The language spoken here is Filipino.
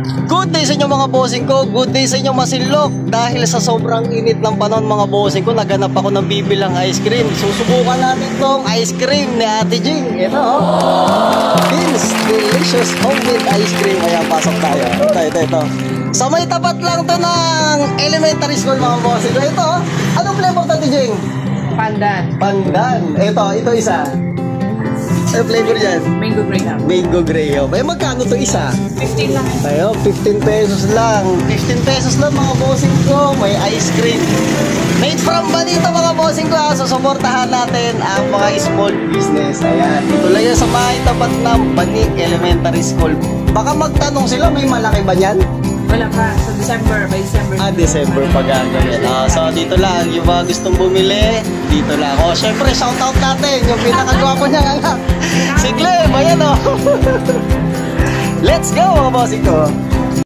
Good day sa inyo mga bossing ko, good day sa inyo masinlok. Dahil sa sobrang init ng panahon mga bossing ko, naganap ako ng bibilang ice cream. Susubukan natin tong ice cream ni Ate Jing. Ito Beans Delicious Homemade Ice Cream. Ayan, pasok tayo. Ito. Sa may tapat lang to ng elementary school mga bossing ko. Ito, anong flavor Ate Jing? Pandan. Ito isa. Ano flavor yan? Mango graham. Mango graham. Magkano to isa? 15 lang. Ayo, 15 pesos lang. 15 pesos lang mga bossing ko. May ice cream. Made from Banito mga bossing ko. So, suportahan natin ang mga small business. Ayan. Ito lang yan sa may tapat ng Bani Elementary School. Baka magtanong sila, may malaki ba yan? Wala pa. Sa December. By December. December pa gagawin. So, dito lang. Yung mga gustong bumili, dito lang. Syempre, shoutout natin. Yung pinakagwapo niya nga. Si Clem, ayan Let's go mga bossing ko.